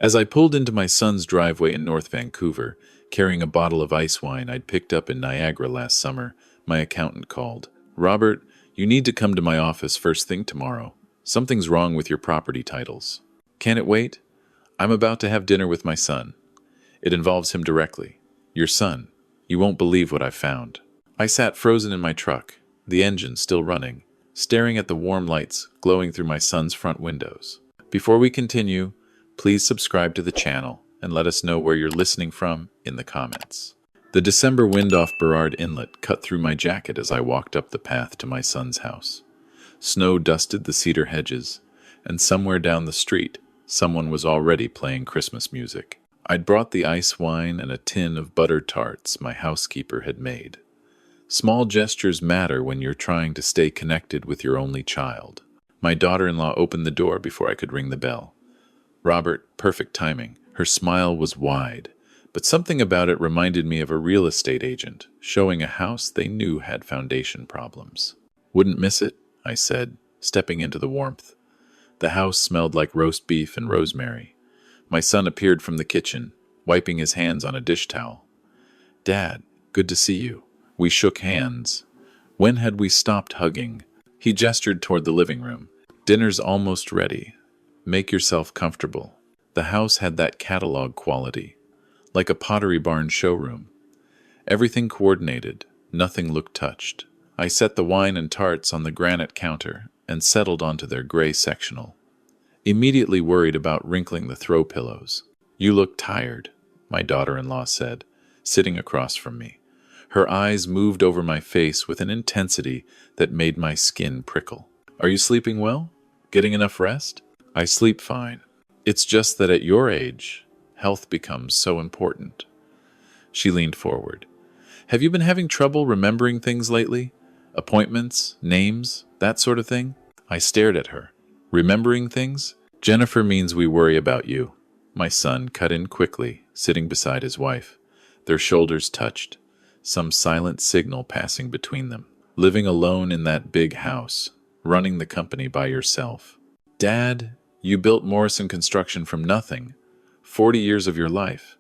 As I pulled into my son's driveway in North Vancouver, carrying a bottle of ice wine I'd picked up in Niagara last summer, my accountant called. "Robert, you need to come to my office first thing tomorrow. Something's wrong with your property titles." "Can it wait? I'm about to have dinner with my son. It involves him directly. Your son. You won't believe what I've found." I sat frozen in my truck, the engine still running, staring at the warm lights glowing through my son's front windows. Before we continue, please subscribe to the channel and let us know where you're listening from in the comments. The December wind off Burrard Inlet cut through my jacket as I walked up the path to my son's house. Snow dusted the cedar hedges, and somewhere down the street, someone was already playing Christmas music. I'd brought the ice wine and a tin of buttered tarts my housekeeper had made. Small gestures matter when you're trying to stay connected with your only child. My daughter-in-law opened the door before I could ring the bell. Robert, perfect timing. Her smile was wide, but something about it reminded me of a real estate agent showing a house they knew had foundation problems. "Wouldn't miss it," I said, stepping into the warmth. The house smelled like roast beef and rosemary. My son appeared from the kitchen, wiping his hands on a dish towel. "Dad, good to see you." We shook hands. When had we stopped hugging? He gestured toward the living room. "Dinner's almost ready. Make yourself comfortable." The house had that catalog quality, like a Pottery Barn showroom. Everything coordinated, nothing looked touched. I set the wine and tarts on the granite counter and settled onto their gray sectional. Immediately worried about wrinkling the throw pillows. "You look tired," my daughter-in-law said, sitting across from me. Her eyes moved over my face with an intensity that made my skin prickle. "Are you sleeping well? Getting enough rest?" "I sleep fine. It's just that at your age, health becomes so important." She leaned forward. "Have you been having trouble remembering things lately? Appointments, names, that sort of thing?" I stared at her. "Remembering things? Jennifer means we worry about you." My son cut in quickly, sitting beside his wife. Their shoulders touched, some silent signal passing between them. "Living alone in that big house, running the company by yourself. Dad, you built Morrison Construction from nothing, 40 years of your life.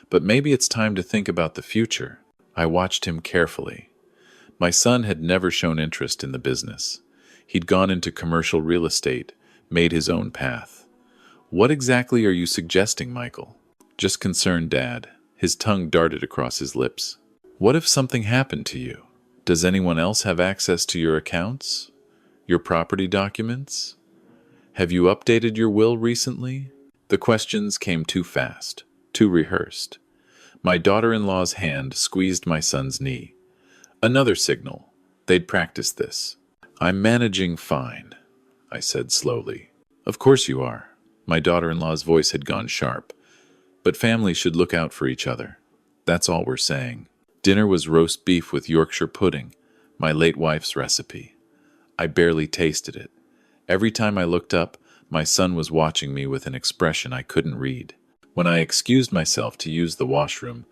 But maybe it's time to think about the future." I watched him carefully. My son had never shown interest in the business. He'd gone into commercial real estate, made his own path. "What exactly are you suggesting, Michael?" "Just concerned, Dad." His tongue darted across his lips. "What if something happened to you? Does anyone else have access to your accounts? Your property documents? Have you updated your will recently?" The questions came too fast, too rehearsed. My daughter-in-law's hand squeezed my son's knee. Another signal. They'd practiced this. "I'm managing fine," I said slowly. "Of course you are." My daughter-in-law's voice had gone sharp. "But families should look out for each other. That's all we're saying." Dinner was roast beef with Yorkshire pudding, my late wife's recipe. I barely tasted it. Every time I looked up, my son was watching me with an expression I couldn't read. When I excused myself to use the washroom,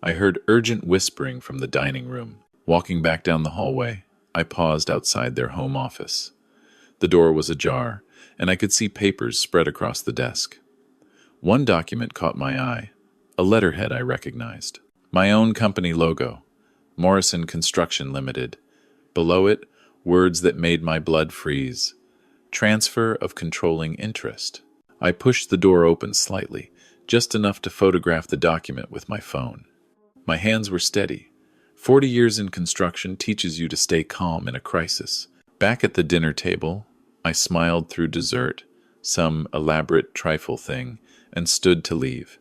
I heard urgent whispering from the dining room. Walking back down the hallway, I paused outside their home office. The door was ajar, and I could see papers spread across the desk. One document caught my eye, a letterhead I recognized. My own company logo, Morrison Construction Limited. Below it, words that made my blood freeze. Transfer of controlling interest. I pushed the door open slightly, just enough to photograph the document with my phone. My hands were steady. 40 years in construction teaches you to stay calm in a crisis. Back at the dinner table, I smiled through dessert, some elaborate trifle thing, and stood to leave.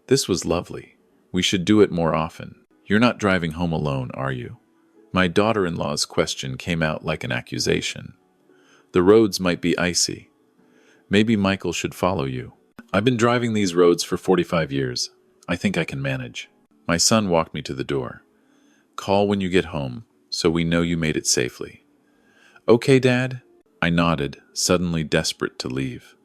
This was lovely. We should do it more often. "You're not driving home alone, are you?" My daughter-in-law's question came out like an accusation. "The roads might be icy. Maybe Michael should follow you." "I've been driving these roads for 45 years. I think I can manage." My son walked me to the door. "Call when you get home, so we know you made it safely." "Okay, Dad?" I nodded, suddenly desperate to leave.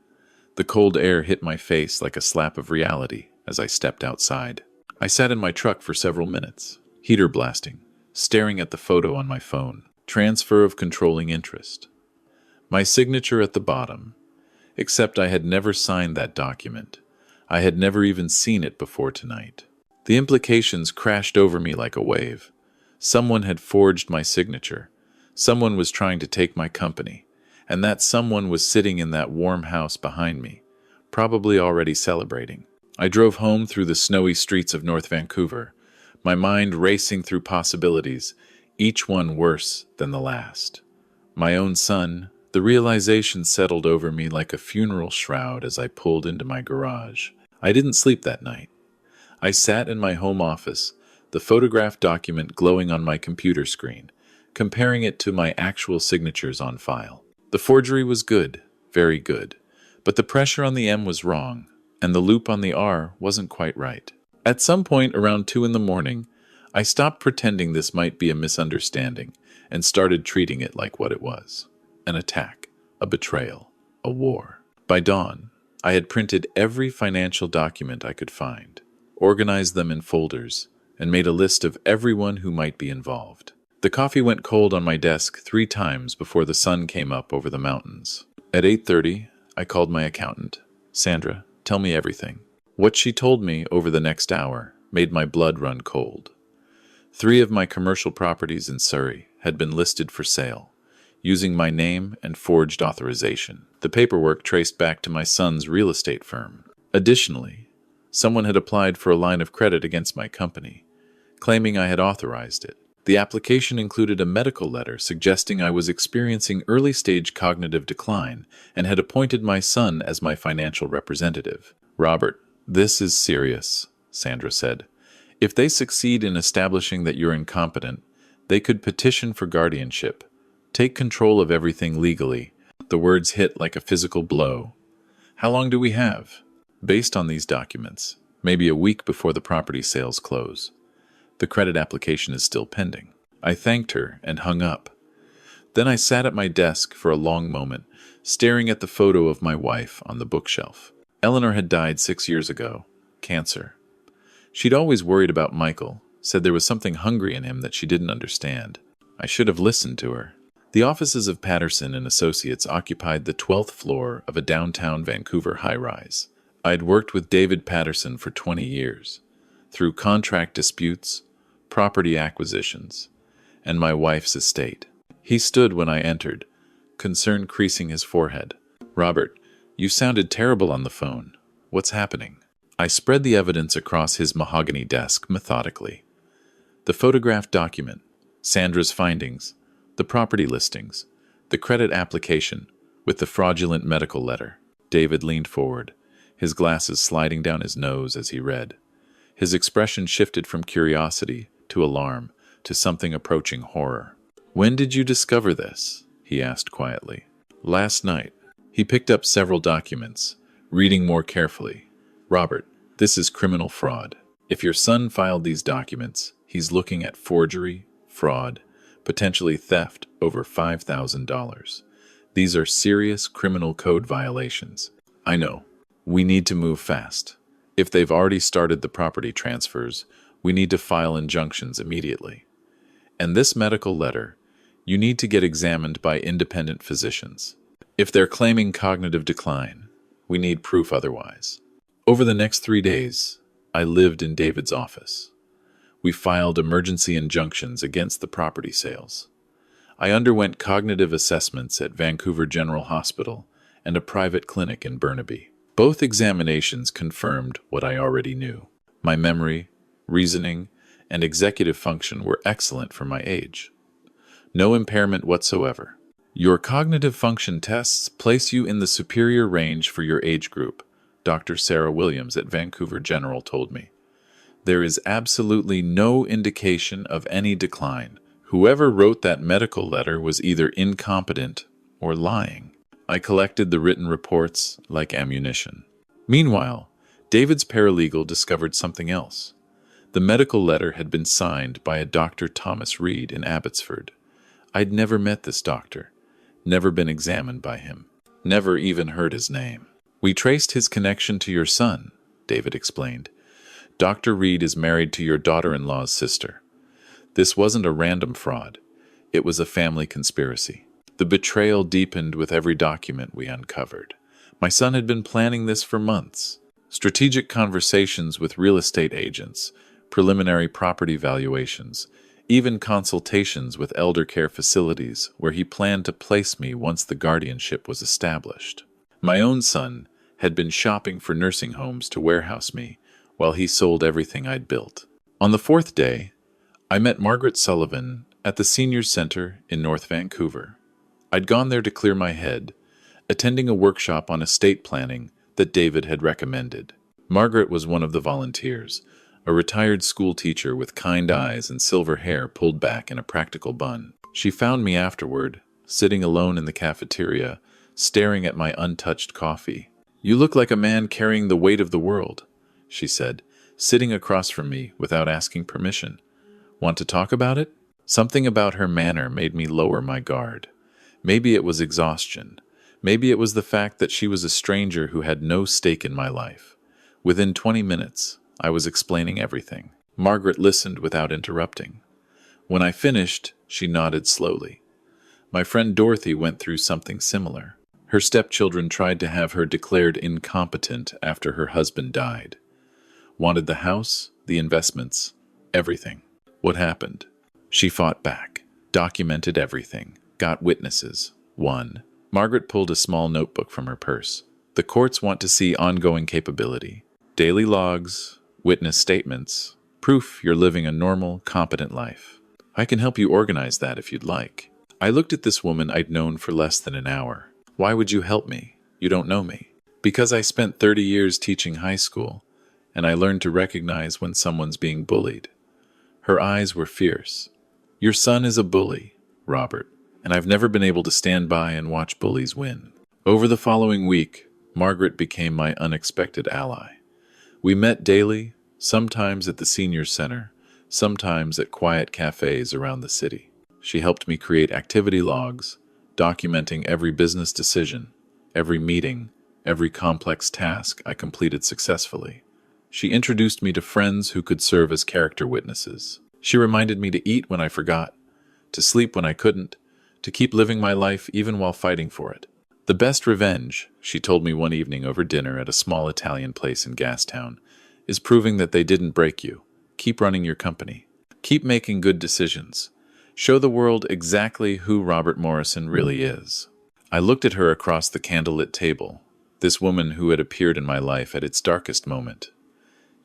The cold air hit my face like a slap of reality as I stepped outside. I sat in my truck for several minutes, heater blasting, staring at the photo on my phone. Transfer of controlling interest. My signature at the bottom. Except I had never signed that document. I had never even seen it before tonight. The implications crashed over me like a wave. Someone had forged my signature. Someone was trying to take my company. And that someone was sitting in that warm house behind me, probably already celebrating. I drove home through the snowy streets of North Vancouver, my mind racing through possibilities, each one worse than the last. My own son, the realization settled over me like a funeral shroud as I pulled into my garage. I didn't sleep that night. I sat in my home office, the photographed document glowing on my computer screen, comparing it to my actual signatures on file. The forgery was good, very good, but the pressure on the M was wrong, and the loop on the R wasn't quite right. At some point around 2 in the morning, I stopped pretending this might be a misunderstanding and started treating it like what it was: an attack, a betrayal, a war. By dawn, I had printed every financial document I could find, organized them in folders, and made a list of everyone who might be involved. The coffee went cold on my desk 3 times before the sun came up over the mountains. At 8:30, I called my accountant. "Sandra, tell me everything." What she told me over the next hour made my blood run cold. 3 of my commercial properties in Surrey had been listed for sale, using my name and forged authorization. The paperwork traced back to my son's real estate firm. Additionally, someone had applied for a line of credit against my company, claiming I had authorized it. The application included a medical letter suggesting I was experiencing early-stage cognitive decline and had appointed my son as my financial representative. "Robert, this is serious," Sandra said. "If they succeed in establishing that you're incompetent, they could petition for guardianship, take control of everything legally." The words hit like a physical blow. "How long do we have?" "Based on these documents, maybe a week before the property sales close. The credit application is still pending." I thanked her and hung up. Then I sat at my desk for a long moment, staring at the photo of my wife on the bookshelf. Eleanor had died 6 years ago, cancer. She'd always worried about Michael, said there was something hungry in him that she didn't understand. I should have listened to her. The offices of Patterson and Associates occupied the 12th floor of a downtown Vancouver high-rise. I'd worked with David Patterson for 20 years, through contract disputes, property acquisitions, and my wife's estate. He stood when I entered, concern creasing his forehead. "Robert, you sounded terrible on the phone. What's happening?" I spread the evidence across his mahogany desk methodically. The photographed document, Sandra's findings, the property listings, the credit application, with the fraudulent medical letter. David leaned forward, his glasses sliding down his nose as he read. His expression shifted from curiosity to alarm to something approaching horror. "When did you discover this?" he asked quietly. "Last night." He picked up several documents, reading more carefully. "Robert, this is criminal fraud. If your son filed these documents, he's looking at forgery, fraud, potentially theft over $5,000. These are serious criminal code violations. I know. We need to move fast. If they've already started the property transfers, we need to file injunctions immediately. And this medical letter, you need to get examined by independent physicians. If they're claiming cognitive decline, we need proof otherwise." Over the next 3 days, I lived in David's office. We filed emergency injunctions against the property sales. I underwent cognitive assessments at Vancouver General Hospital and a private clinic in Burnaby. Both examinations confirmed what I already knew. My memory, reasoning, and executive function were excellent for my age. No impairment whatsoever. "Your cognitive function tests place you in the superior range for your age group," Dr. Sarah Williams at Vancouver General told me. "There is absolutely no indication of any decline. Whoever wrote that medical letter was either incompetent or lying." I collected the written reports like ammunition. Meanwhile, David's paralegal discovered something else. The medical letter had been signed by a Dr. Thomas Reed in Abbotsford. I'd never met this doctor, never been examined by him, never even heard his name. "We traced his connection to your son," David explained. "Dr. Reed is married to your daughter-in-law's sister. This wasn't a random fraud. It was a family conspiracy. The betrayal deepened with every document we uncovered. My son had been planning this for months, strategic conversations with real estate agents, preliminary property valuations, even consultations with elder care facilities where he planned to place me once the guardianship was established. My own son had been shopping for nursing homes to warehouse me while he sold everything I'd built. On the fourth day, I met Margaret Sullivan at the Seniors Center in North Vancouver. I'd gone there to clear my head, attending a workshop on estate planning that David had recommended. Margaret was one of the volunteers, a retired school teacher with kind eyes and silver hair pulled back in a practical bun. She found me afterward, sitting alone in the cafeteria, staring at my untouched coffee. "You look like a man carrying the weight of the world," she said, sitting across from me without asking permission. "Want to talk about it?" Something about her manner made me lower my guard. Maybe it was exhaustion. Maybe it was the fact that she was a stranger who had no stake in my life. Within 20 minutes, I was explaining everything. Margaret listened without interrupting. When I finished, she nodded slowly. My friend Dorothy went through something similar. Her stepchildren tried to have her declared incompetent after her husband died. Wanted the house, the investments, everything. What happened? She fought back, documented everything, got witnesses, won. Margaret pulled a small notebook from her purse. The courts want to see ongoing capability. Daily logs, witness statements, proof you're living a normal, competent life. I can help you organize that if you'd like. I looked at this woman I'd known for less than an hour. Why would you help me? You don't know me. Because I spent 30 years teaching high school, and I learned to recognize when someone's being bullied. Her eyes were fierce. Your son is a bully, Robert, and I've never been able to stand by and watch bullies win. Over the following week, Margaret became my unexpected ally. We met daily, sometimes at the Seniors Center, sometimes at quiet cafes around the city. She helped me create activity logs, documenting every business decision, every meeting, every complex task I completed successfully. She introduced me to friends who could serve as character witnesses. She reminded me to eat when I forgot, to sleep when I couldn't, to keep living my life even while fighting for it. The best revenge, she told me one evening over dinner at a small Italian place in Gastown, is proving that they didn't break you. Keep running your company. Keep making good decisions. Show the world exactly who Robert Morrison really is. I looked at her across the candlelit table, this woman who had appeared in my life at its darkest moment.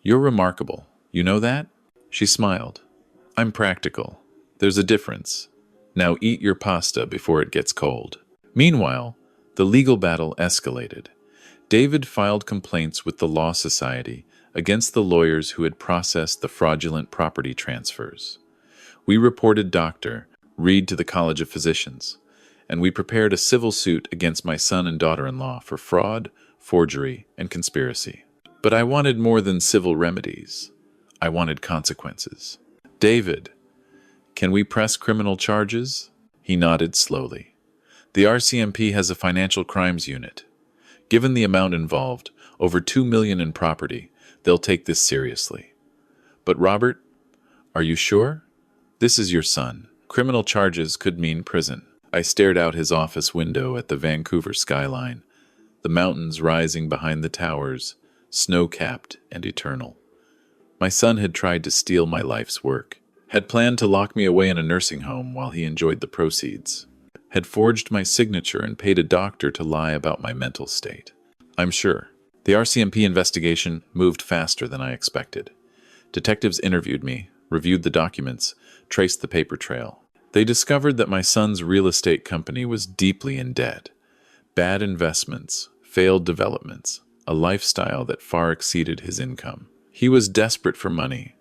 "You're remarkable. You know that?" She smiled. "I'm practical. There's a difference. Now eat your pasta before it gets cold." Meanwhile, the legal battle escalated. David filed complaints with the Law Society against the lawyers who had processed the fraudulent property transfers. We reported Dr. Reed to the College of Physicians, and we prepared a civil suit against my son and daughter-in-law for fraud, forgery, and conspiracy. But I wanted more than civil remedies. I wanted consequences. "David, can we press criminal charges?" He nodded slowly. "The RCMP has a financial crimes unit. Given the amount involved, over $2 million in property, they'll take this seriously. But Robert, are you sure? This is your son. Criminal charges could mean prison." I stared out his office window at the Vancouver skyline, the mountains rising behind the towers, snow-capped and eternal. My son had tried to steal my life's work, had planned to lock me away in a nursing home while he enjoyed the proceeds, had forged my signature and paid a doctor to lie about my mental state. I'm sure. The RCMP investigation moved faster than I expected. Detectives interviewed me, reviewed the documents, traced the paper trail. They discovered that my son's real estate company was deeply in debt. Bad investments, failed developments, a lifestyle that far exceeded his income. He was desperate for money,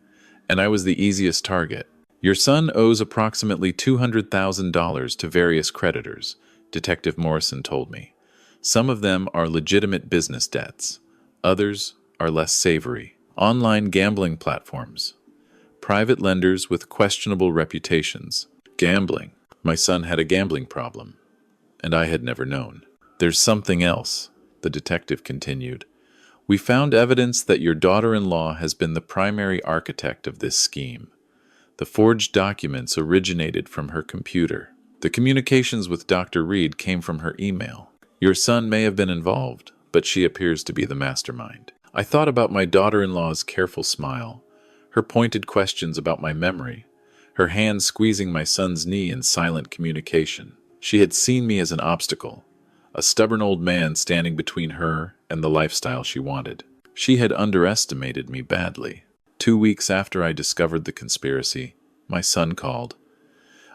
and I was the easiest target. "Your son owes approximately $200,000 to various creditors," Detective Morrison told me. "Some of them are legitimate business debts. Others are less savory. Online gambling platforms. Private lenders with questionable reputations. Gambling. My son had a gambling problem, and I had never known." "There's something else," the detective continued. "We found evidence that your daughter-in-law has been the primary architect of this scheme. The forged documents originated from her computer. The communications with Dr. Reed came from her email. Your son may have been involved, but she appears to be the mastermind." I thought about my daughter-in-law's careful smile, her pointed questions about my memory, her hand squeezing my son's knee in silent communication. She had seen me as an obstacle, a stubborn old man standing between her and the lifestyle she wanted. She had underestimated me badly. 2 weeks after I discovered the conspiracy, my son called.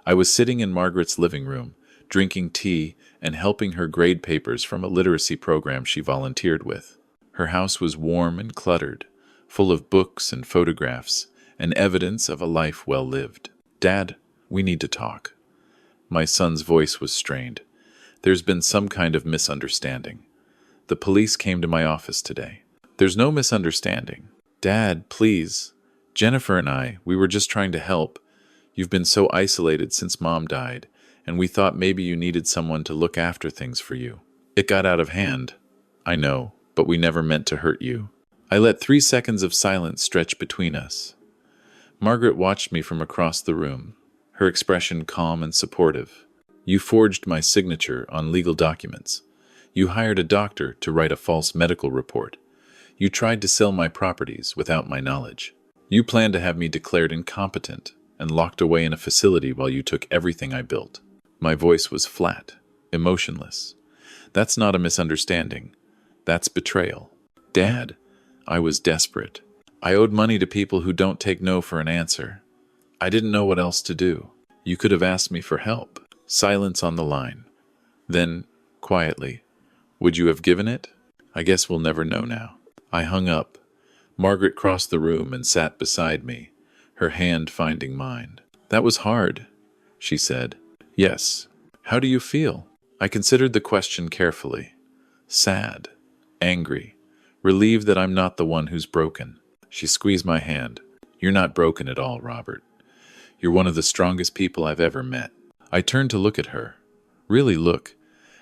I was sitting in Margaret's living room, drinking tea and helping her grade papers from a literacy program she volunteered with. Her house was warm and cluttered, full of books and photographs, and evidence of a life well lived. "Dad, we need to talk." My son's voice was strained. "There's been some kind of misunderstanding. The police came to my office today." "There's no misunderstanding. Dad, please. Jennifer and we were just trying to help. You've been so isolated since Mom died, and we thought maybe you needed someone to look after things for you. It got out of hand. I know, but we never meant to hurt you." I let 3 seconds of silence stretch between us. Margaret watched me from across the room, her expression calm and supportive. "You forged my signature on legal documents. You hired a doctor to write a false medical report. You tried to sell my properties without my knowledge. You planned to have me declared incompetent and locked away in a facility while you took everything I built." My voice was flat, emotionless. "That's not a misunderstanding. That's betrayal. Dad." I was desperate. I owed money to people who don't take no for an answer. I didn't know what else to do. "You could have asked me for help." Silence on the line. Then, quietly, "Would you have given it? I guess we'll never know now." I hung up. Margaret crossed the room and sat beside me, her hand finding mine. "That was hard," she said. "Yes. How do you feel?" I considered the question carefully. Sad, angry, relieved that I'm not the one who's broken. She squeezed my hand. "You're not broken at all, Robert. You're one of the strongest people I've ever met." I turned to look at her. Really look.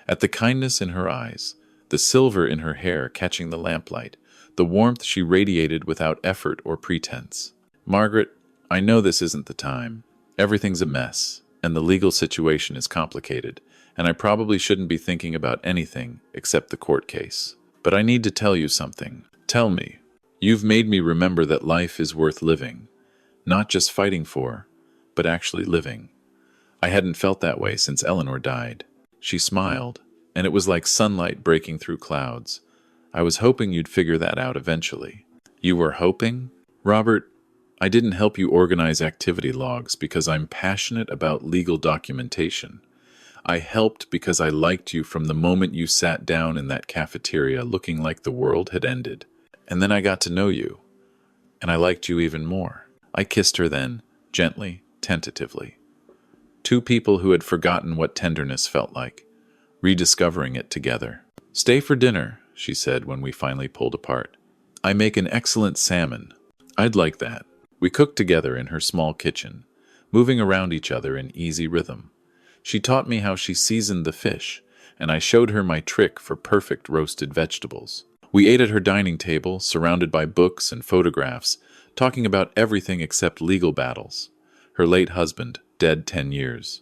At the kindness in her eyes, the silver in her hair catching the lamplight, the warmth she radiated without effort or pretense. "Margaret, I know this isn't the time. Everything's a mess, and the legal situation is complicated, and I probably shouldn't be thinking about anything except the court case. But I need to tell you something. Tell me. You've made me remember that life is worth living, not just fighting for, but actually living. I hadn't felt that way since Eleanor died." She smiled, and it was like sunlight breaking through clouds. "I was hoping you'd figure that out eventually." "You were hoping?" "Robert, I didn't help you organize activity logs because I'm passionate about legal documentation. I helped because I liked you from the moment you sat down in that cafeteria looking like the world had ended. And then I got to know you, and I liked you even more." I kissed her then, gently, tentatively. Two people who had forgotten what tenderness felt like, rediscovering it together. "Stay for dinner," she said when we finally pulled apart. "I make an excellent salmon. I'd like that." We cooked together in her small kitchen, moving around each other in easy rhythm. She taught me how she seasoned the fish, and I showed her my trick for perfect roasted vegetables. We ate at her dining table, surrounded by books and photographs, talking about everything except legal battles. Her late husband, dead 10 years.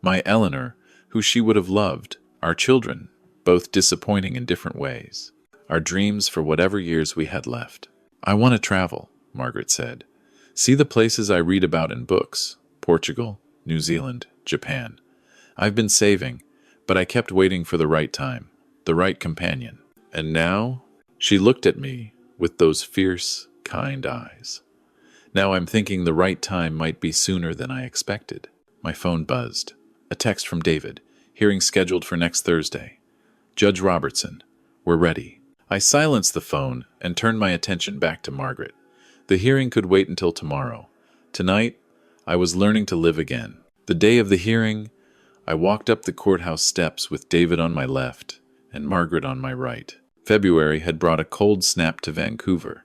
My Eleanor, who she would have loved. Our children, both disappointing in different ways. Our dreams for whatever years we had left. "I want to travel," Margaret said. "See the places I read about in books. Portugal, New Zealand, Japan. I've been saving, but I kept waiting for the right time, the right companion. And now," she looked at me with those fierce, kind eyes. "Now I'm thinking the right time might be sooner than I expected." My phone buzzed. A text from David. "Hearing scheduled for next Thursday. Judge Robertson. We're ready." I silenced the phone and turned my attention back to Margaret. The hearing could wait until tomorrow. Tonight, I was learning to live again. The day of the hearing, I walked up the courthouse steps with David on my left and Margaret on my right. February had brought a cold snap to Vancouver,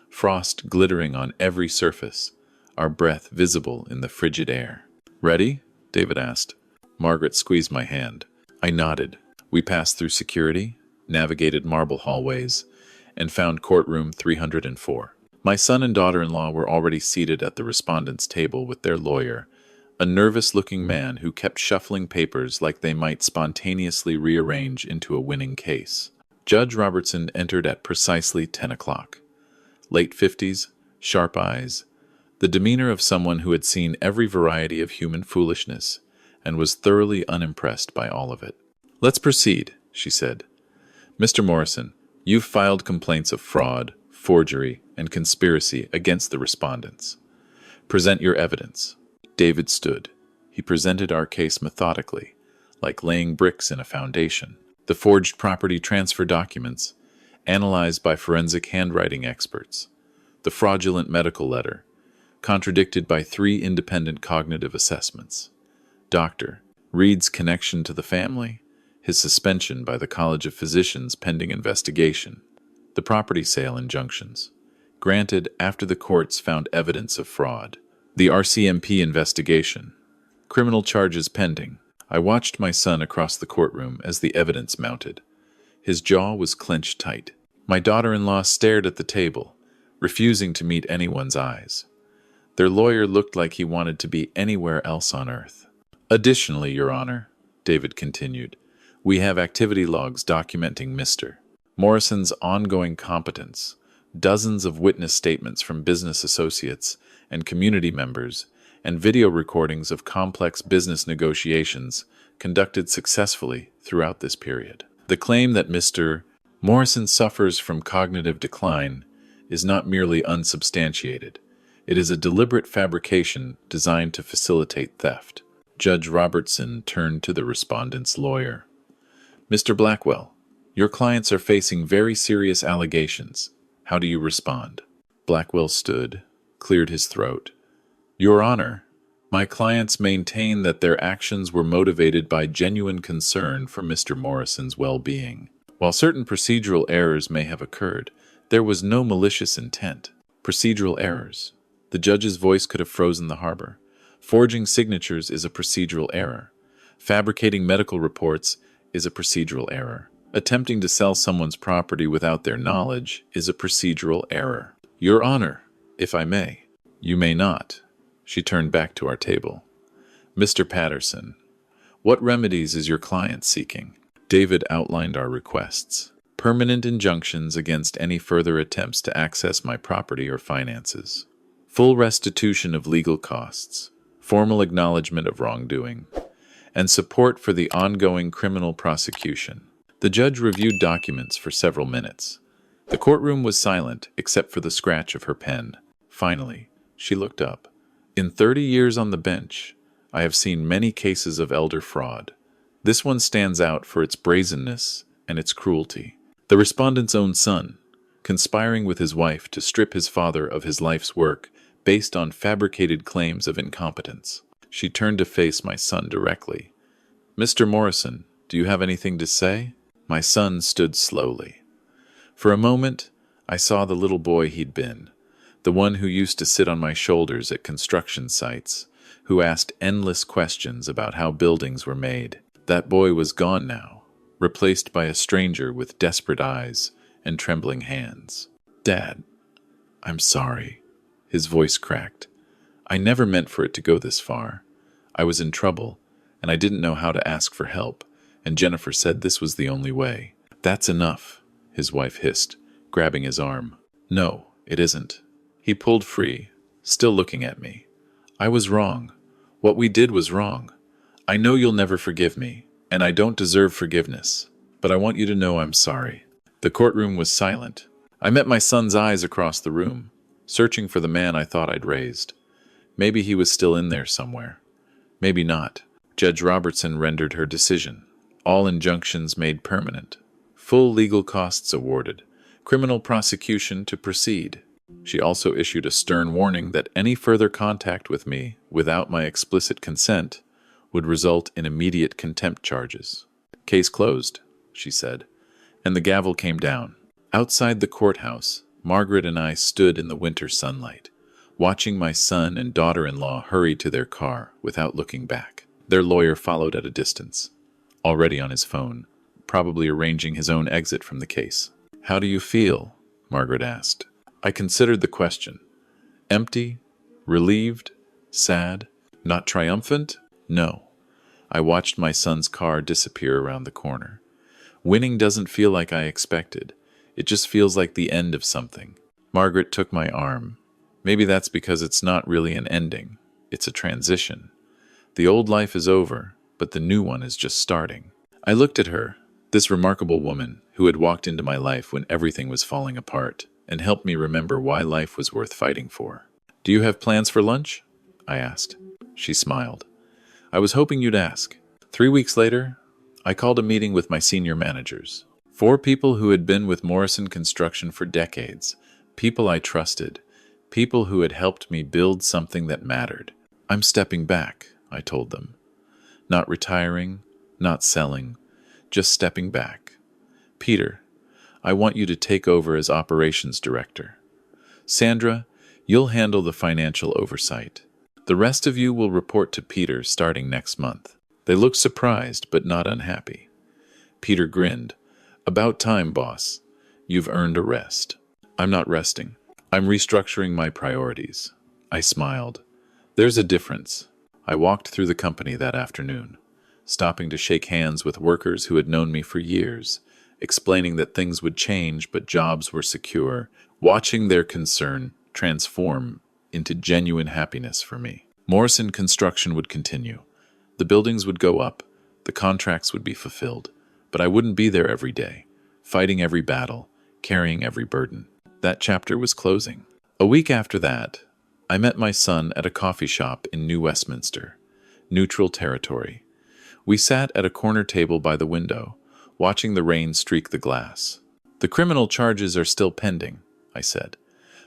frost glittering on every surface, our breath visible in the frigid air. "Ready?" David asked. Margaret squeezed my hand. I nodded. We passed through security, navigated marble hallways, and found courtroom 304. My son and daughter-in-law were already seated at the respondent's table with their lawyer, a nervous-looking man who kept shuffling papers like they might spontaneously rearrange into a winning case. Judge Robertson entered at precisely 10 o'clock. Late 50s, sharp eyes, the demeanor of someone who had seen every variety of human foolishness and was thoroughly unimpressed by all of it. "Let's proceed," she said. "Mr. Morrison, you've filed complaints of fraud, forgery, and conspiracy against the respondents. Present your evidence." David stood. He presented our case methodically, like laying bricks in a foundation. The forged property transfer documents, analyzed by forensic handwriting experts. The fraudulent medical letter, contradicted by 3 independent cognitive assessments. Dr. Reed's connection to the family, his suspension by the College of Physicians pending investigation. The property sale injunctions, granted after the courts found evidence of fraud. The RCMP investigation, criminal charges pending. I watched my son across the courtroom as the evidence mounted. His jaw was clenched tight. My daughter-in-law stared at the table, refusing to meet anyone's eyes. Their lawyer looked like he wanted to be anywhere else on earth. "Additionally, Your Honor," David continued, "we have activity logs documenting Mr. Morrison's ongoing competence, dozens of witness statements from business associates and community members, and video recordings of complex business negotiations conducted successfully throughout this period. The claim that Mr. Morrison suffers from cognitive decline is not merely unsubstantiated. It is a deliberate fabrication designed to facilitate theft." Judge Robertson turned to the respondent's lawyer. "Mr. Blackwell, your clients are facing very serious allegations. How do you respond?" Blackwell stood, cleared his throat. "Your Honor, my clients maintain that their actions were motivated by genuine concern for Mr. Morrison's well-being. While certain procedural errors may have occurred, there was no malicious intent." Procedural errors. The judge's voice could have frozen the harbor. Forging signatures is a procedural error. Fabricating medical reports is a procedural error. Attempting to sell someone's property without their knowledge is a procedural error. "Your Honor, if I may." "You may not." She turned back to our table. "Mr. Patterson, what remedies is your client seeking?" David outlined our requests. "Permanent injunctions against any further attempts to access my property or finances. Full restitution of legal costs. Formal acknowledgement of wrongdoing. And support for the ongoing criminal prosecution." The judge reviewed documents for several minutes. The courtroom was silent except for the scratch of her pen. Finally, she looked up. "In 30 years on the bench, I have seen many cases of elder fraud. This one stands out for its brazenness and its cruelty. The respondent's own son, conspiring with his wife to strip his father of his life's work based on fabricated claims of incompetence." She turned to face my son directly. "Mr. Morrison, do you have anything to say?" My son stood slowly. For a moment, I saw the little boy he'd been, the one who used to sit on my shoulders at construction sites, who asked endless questions about how buildings were made. That boy was gone now, replaced by a stranger with desperate eyes and trembling hands. "Dad, I'm sorry." His voice cracked. "I never meant for it to go this far. I was in trouble, and I didn't know how to ask for help, and Jennifer said this was the only way." "That's enough," his wife hissed, grabbing his arm. "No, it isn't." He pulled free, still looking at me. "I was wrong. What we did was wrong. I know you'll never forgive me, and I don't deserve forgiveness, but I want you to know I'm sorry." The courtroom was silent. I met my son's eyes across the room, searching for the man I thought I'd raised. Maybe he was still in there somewhere. Maybe not. Judge Robertson rendered her decision. All injunctions made permanent. Full legal costs awarded. Criminal prosecution to proceed. She also issued a stern warning that any further contact with me, without my explicit consent, would result in immediate contempt charges. "Case closed," she said, and the gavel came down. Outside the courthouse, Margaret and I stood in the winter sunlight, watching my son and daughter-in-law hurry to their car without looking back. Their lawyer followed at a distance, already on his phone, probably arranging his own exit from the case. "How do you feel?" Margaret asked. I considered the question. Empty? Relieved? Sad? Not triumphant? No. I watched my son's car disappear around the corner. Winning doesn't feel like I expected. It just feels like the end of something. Margaret took my arm. Maybe that's because it's not really an ending. It's a transition. The old life is over, but the new one is just starting. I looked at her, this remarkable woman who had walked into my life when everything was falling apart, and helped me remember why life was worth fighting for. "Do you have plans for lunch?" I asked. She smiled. "I was hoping you'd ask." 3 weeks later, I called a meeting with my senior managers. 4 people who had been with Morrison Construction for decades, people I trusted, people who had helped me build something that mattered. "I'm stepping back," I told them. Not retiring, not selling, just stepping back. "Peter, I want you to take over as operations director. Sandra, you'll handle the financial oversight. The rest of you will report to Peter starting next month." They looked surprised, but not unhappy. Peter grinned. "About time, boss. You've earned a rest." "I'm not resting. I'm restructuring my priorities." I smiled. "There's a difference." I walked through the company that afternoon, stopping to shake hands with workers who had known me for years, explaining that things would change but jobs were secure, watching their concern transform into genuine happiness for me. Morrison Construction would continue. The buildings would go up, the contracts would be fulfilled, but I wouldn't be there every day, fighting every battle, carrying every burden. That chapter was closing. A week after that, I met my son at a coffee shop in New Westminster, neutral territory. We sat at a corner table by the window, watching the rain streak the glass. "The criminal charges are still pending," I said,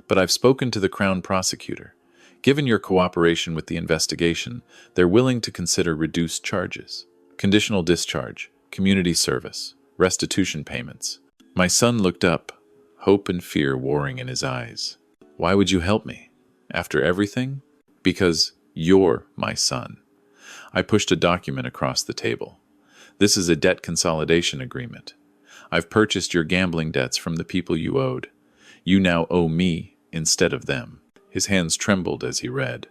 "but I've spoken to the Crown prosecutor. Given your cooperation with the investigation, they're willing to consider reduced charges. Conditional discharge, community service, restitution payments." My son looked up, hope and fear warring in his eyes. "Why would you help me? After everything?" "Because you're my son." I pushed a document across the table. "This is a debt consolidation agreement. I've purchased your gambling debts from the people you owed. You now owe me instead of them." His hands trembled as he read.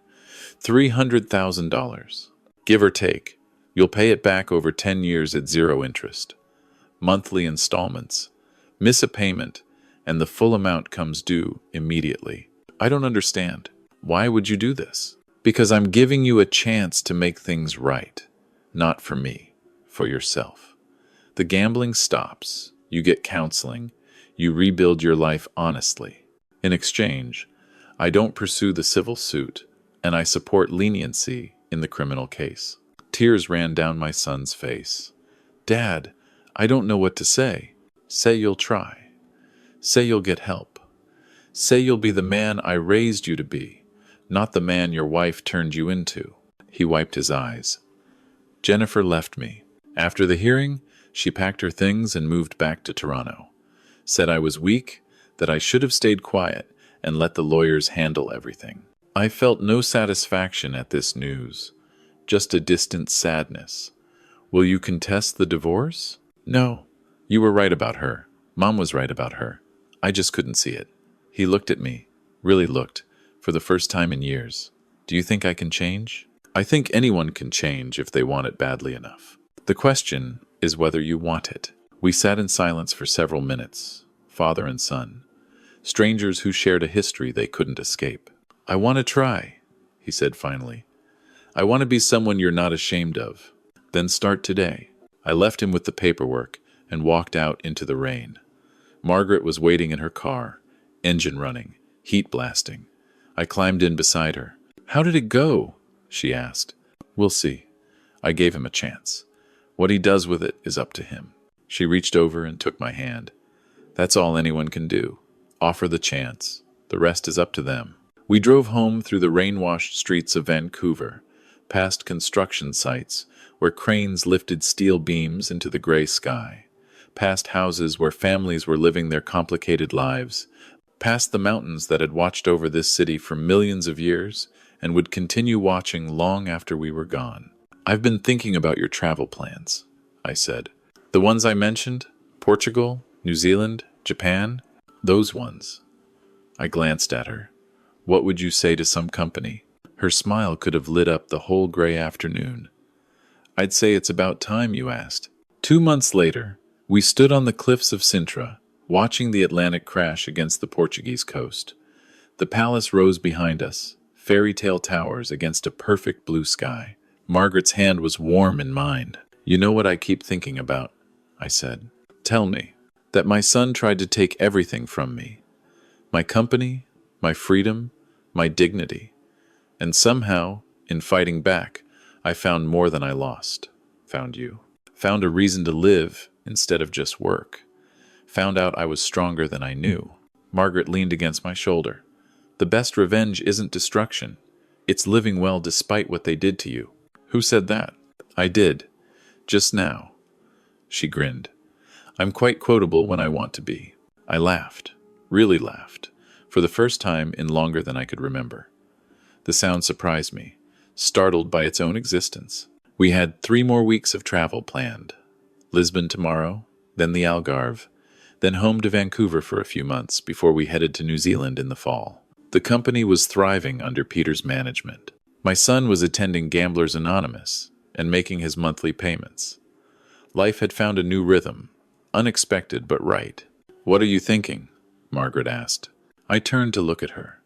$300,000. Give or take. You'll pay it back over 10 years at 0 interest. Monthly installments. Miss a payment, and the full amount comes due immediately. "I don't understand. Why would you do this?" "Because I'm giving you a chance to make things right. Not for me, for yourself. The gambling stops. You get counseling. You rebuild your life honestly. In exchange, I don't pursue the civil suit, and I support leniency in the criminal case." Tears ran down my son's face. "Dad, I don't know what to say." "Say you'll try. Say you'll get help. Say you'll be the man I raised you to be, not the man your wife turned you into." He wiped his eyes. "Jennifer left me. After the hearing, she packed her things and moved back to Toronto. Said I was weak, that I should have stayed quiet and let the lawyers handle everything." I felt no satisfaction at this news, just a distant sadness. "Will you contest the divorce?" "No. You were right about her. Mom was right about her. I just couldn't see it." He looked at me, really looked, for the first time in years. "Do you think I can change?" "I think anyone can change if they want it badly enough. The question is whether you want it." We sat in silence for several minutes, father and son, strangers who shared a history they couldn't escape. "I want to try," he said finally. "I want to be someone you're not ashamed of." "Then start today." I left him with the paperwork and walked out into the rain. Margaret was waiting in her car, engine running, heat blasting. I climbed in beside her. "How did it go?" she asked. "We'll see." I gave him a chance. What he does with it is up to him. She reached over and took my hand. "That's all anyone can do. Offer the chance. The rest is up to them." We drove home through the rain-washed streets of Vancouver, past construction sites where cranes lifted steel beams into the gray sky, past houses where families were living their complicated lives, past the mountains that had watched over this city for millions of years and would continue watching long after we were gone. "I've been thinking about your travel plans," I said. "The ones I mentioned? Portugal, New Zealand, Japan? Those ones." I glanced at her. "What would you say to some company?" Her smile could have lit up the whole gray afternoon. "I'd say it's about time you asked." 2 months later, We stood on the cliffs of Sintra, watching the Atlantic crash against the Portuguese coast. The palace rose behind us, fairy tale towers against a perfect blue sky. Margaret's hand was warm in mine. "You know what I keep thinking about," I said. "Tell me." "That my son tried to take everything from me. My company, my freedom, my dignity. And somehow, in fighting back, I found more than I lost. Found you. Found a reason to live instead of just work. Found out I was stronger than I knew." Margaret leaned against my shoulder. "The best revenge isn't destruction. It's living well despite what they did to you." "Who said that?" "I did. Just now." She grinned. "I'm quite quotable when I want to be." I laughed. Really laughed. For the first time in longer than I could remember. The sound surprised me, startled by its own existence. We had 3 more weeks of travel planned. Lisbon tomorrow, then the Algarve, then home to Vancouver for a few months before we headed to New Zealand in the fall. The company was thriving under Peter's management. My son was attending Gamblers Anonymous and making his monthly payments. Life had found a new rhythm, unexpected but right. "What are you thinking?" Margaret asked. I turned to look at her.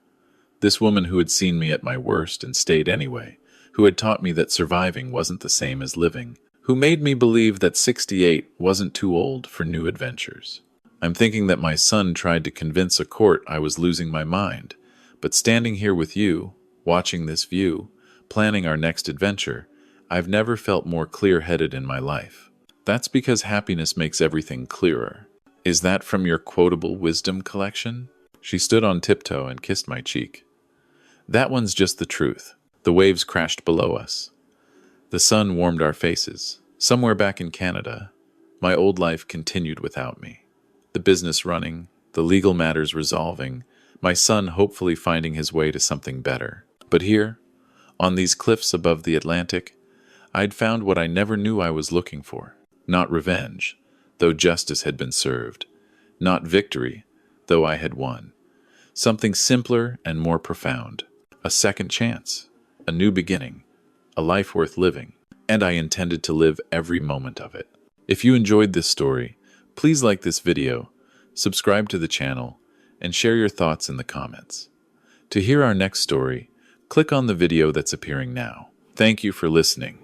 This woman who had seen me at my worst and stayed anyway, who had taught me that surviving wasn't the same as living, who made me believe that 68 wasn't too old for new adventures. "I'm thinking that my son tried to convince a court I was losing my mind, but standing here with you, watching this view, planning our next adventure, I've never felt more clear-headed in my life. That's because happiness makes everything clearer." "Is that from your quotable wisdom collection?" She stood on tiptoe and kissed my cheek. "That one's just the truth." The waves crashed below us. The sun warmed our faces. Somewhere back in Canada, my old life continued without me. The business running, the legal matters resolving, my son hopefully finding his way to something better. But here, on these cliffs above the Atlantic, I'd found what I never knew I was looking for. Not revenge, though justice had been served. Not victory, though I had won. Something simpler and more profound. A second chance, a new beginning, a life worth living. And I intended to live every moment of it. If you enjoyed this story, please like this video, subscribe to the channel, and share your thoughts in the comments. To hear our next story, click on the video that's appearing now. Thank you for listening.